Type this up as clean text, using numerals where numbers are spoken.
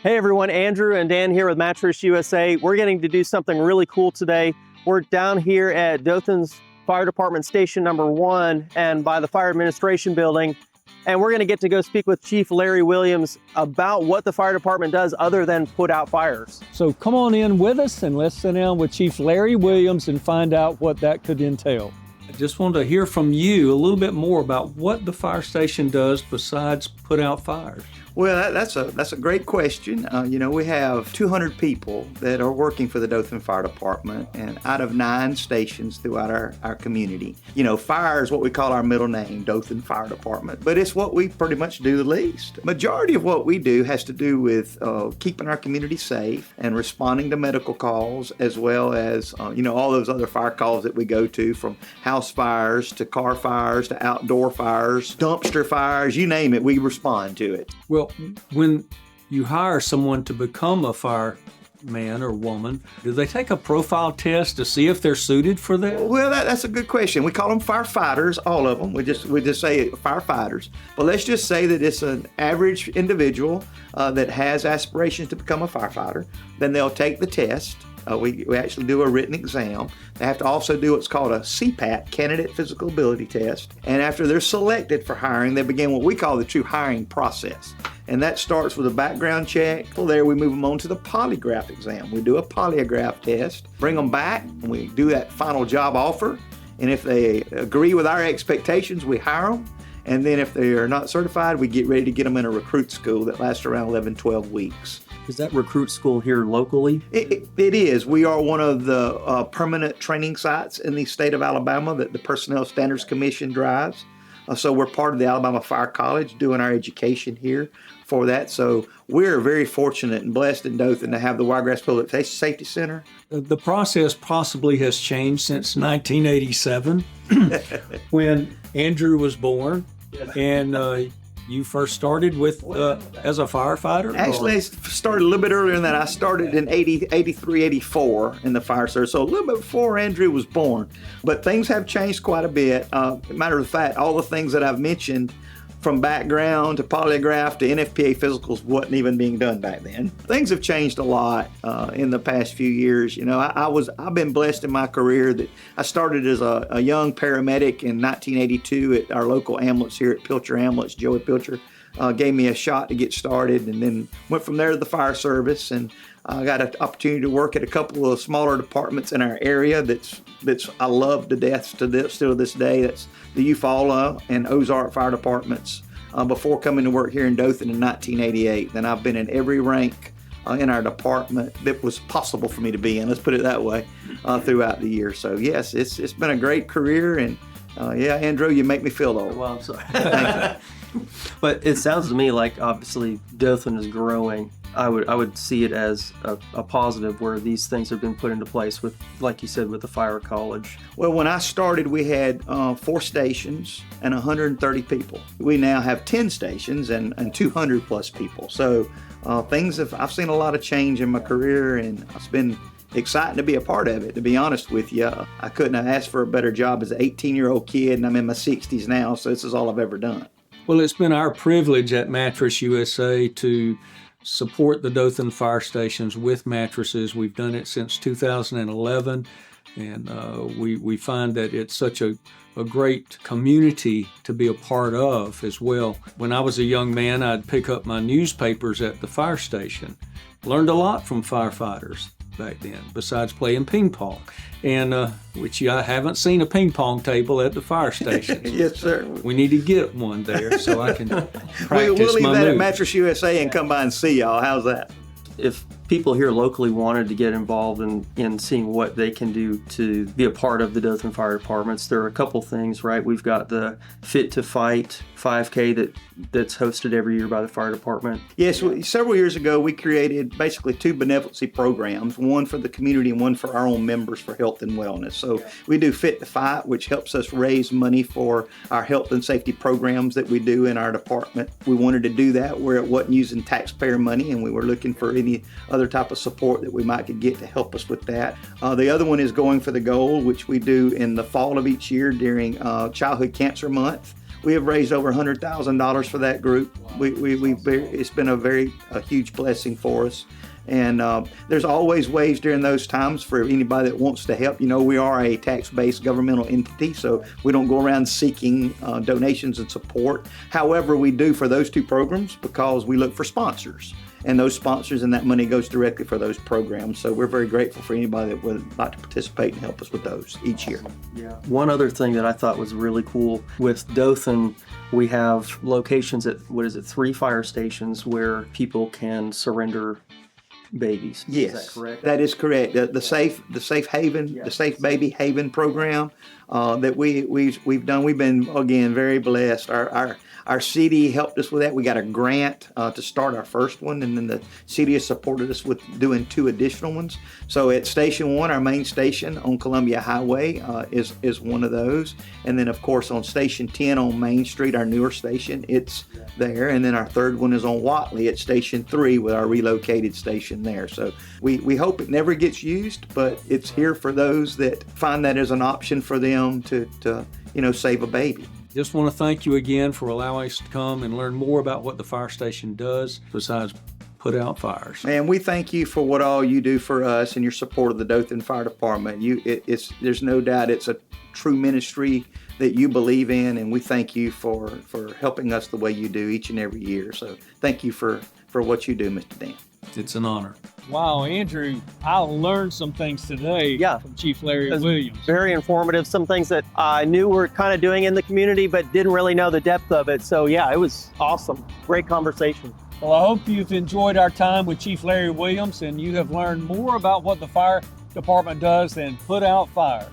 Hey everyone, Andrew and Dan here with Mattress USA. We're getting to do something really cool today. We're down here at Dothan's Fire Department Station number 1 and by the Fire Administration Building. And we're gonna get to go speak with Chief Larry Williams about what the fire department does other than put out fires. So come on in with us and let's sit down with Chief Larry Williams and find out what that could entail. I just wanted to hear from you a little bit more about what the fire station does besides put out fires. Well, that's a great question. We have 200 people that are working for the Dothan Fire Department, and out of 9 stations throughout our community. Fire is what we call our middle name, Dothan Fire Department, but it's what we pretty much do the least. Majority of what we do has to do with keeping our community safe and responding to medical calls, as well as all those other fire calls that we go to, from house fires to car fires to outdoor fires, dumpster fires, you name it, we respond to it. Well, when you hire someone to become a fireman or woman, do they take a profile test to see if they're suited for that? Well, that's a good question. We call them firefighters, all of them. We just say firefighters. But let's just say that it's an average individual that has aspirations to become a firefighter. Then they'll take the test. We actually do a written exam. They have to also do what's called a CPAT, Candidate Physical Ability Test. And after they're selected for hiring, they begin what we call the true hiring process. And that starts with a background check. From there, we move them on to the polygraph exam. We do a polygraph test, bring them back, and we do that final job offer. And if they agree with our expectations, we hire them. And then if they are not certified, we get ready to get them in a recruit school that lasts around 11, 12 weeks. Is that recruit school here locally? It is. We are one of the permanent training sites in the state of Alabama that the Personnel Standards Commission drives. So we're part of the Alabama Fire College doing our education here for that. So we're very fortunate and blessed in Dothan to have the Wiregrass Public Safety Center. The process possibly has changed since 1987 when Andrew was born. And you first started with as a firefighter? Actually, I started a little bit earlier than that. I started in 83, 84 in the fire service, so a little bit before Andrew was born. But things have changed quite a bit. Matter of fact, all the things that I've mentioned, from background to polygraph to NFPA physicals, wasn't even being done back then. Things have changed a lot in the past few years. I've been blessed in my career that I started as a young paramedic in 1982 at our local ambulance here at Pilcher Ambulance. Joey Pilcher gave me a shot to get started, and then went from there to the fire service, and I got an opportunity to work at a couple of smaller departments in our area that's I love to death still to this day. That's the Eufaula and Ozark fire departments before coming to work here in Dothan in 1988. Then I've been in every rank in our department that was possible for me to be in, let's put it that way, throughout the year. So yes, it's been a great career, and Andrew, you make me feel old. Well, I'm sorry. Thank you. But it sounds to me like obviously Dothan is growing. I would see it as a positive where these things have been put into place with, like you said, with the fire college. Well, when I started, we had 4 stations and 130 people. We now have 10 stations and 200 plus people. So I've seen a lot of change in my career, and it's been exciting to be a part of it, to be honest with you. I couldn't have asked for a better job as an 18-year-old kid, and I'm in my 60s now, so this is all I've ever done. Well, it's been our privilege at Mattress USA to support the Dothan fire stations with mattresses. We've done it since 2011, and we find that it's such a great community to be a part of as well. When I was a young man, I'd pick up my newspapers at the fire station. Learned a lot from firefighters back then, besides playing ping pong, and which I haven't seen a ping pong table at the fire station. Yes, sir. We need to get one there so I can practice we'll leave my that moves. at Mattress USA and come by and see y'all. How's that? If people here locally wanted to get involved in seeing what they can do to be a part of the Dothan Fire Departments, there are a couple things, right? We've got the Fit to Fight 5K that's hosted every year by the fire department. Yes, several years ago we created basically 2 benevolency programs, one for the community and one for our own members for health and wellness. So we do Fit to Fight, which helps us raise money for our health and safety programs that we do in our department. We wanted to do that where it wasn't using taxpayer money, and we were looking for any other type of support that we might could get to help us with that. The other one is Going for the Goal, which we do in the fall of each year during Childhood Cancer Month. We have raised over $100,000 for that group. It's been a huge blessing for us. And there's always ways during those times for anybody that wants to help. You know, we are a tax-based governmental entity, so we don't go around seeking donations and support. However, we do for those two programs because we look for sponsors. And those sponsors and that money goes directly for those programs. So we're very grateful for anybody that would like to participate and help us with those each year. Yeah. One other thing that I thought was really cool with Dothan, we have locations at, 3 fire stations where people can surrender babies. Yes, is that correct? That is correct. The safe haven, Yes. the safe baby haven program that we've done. We've been again very blessed. Our city helped us with that. We got a grant to start our first one, and then the city has supported us with doing 2 additional ones. So at Station 1, our main station on Columbia Highway is one of those. And then of course on Station 10 on Main Street, our newer station, it's there. And then our third one is on Watley at Station 3 with our relocated station there. So we hope it never gets used, but it's here for those that find that as an option for them to save a baby. Just want to thank you again for allowing us to come and learn more about what the fire station does besides put out fires. And we thank you for what all you do for us and your support of the Dothan Fire Department. There's no doubt it's a true ministry that you believe in, and we thank you for helping us the way you do each and every year. So thank you for what you do, Mr. Dan. It's an honor. Wow, Andrew, I learned some things today from Chief Larry Williams. Very informative. Some things that I knew we're kind of doing in the community, but didn't really know the depth of it. So yeah, it was awesome. Great conversation. Well, I hope you've enjoyed our time with Chief Larry Williams and you have learned more about what the fire department does than put out fires.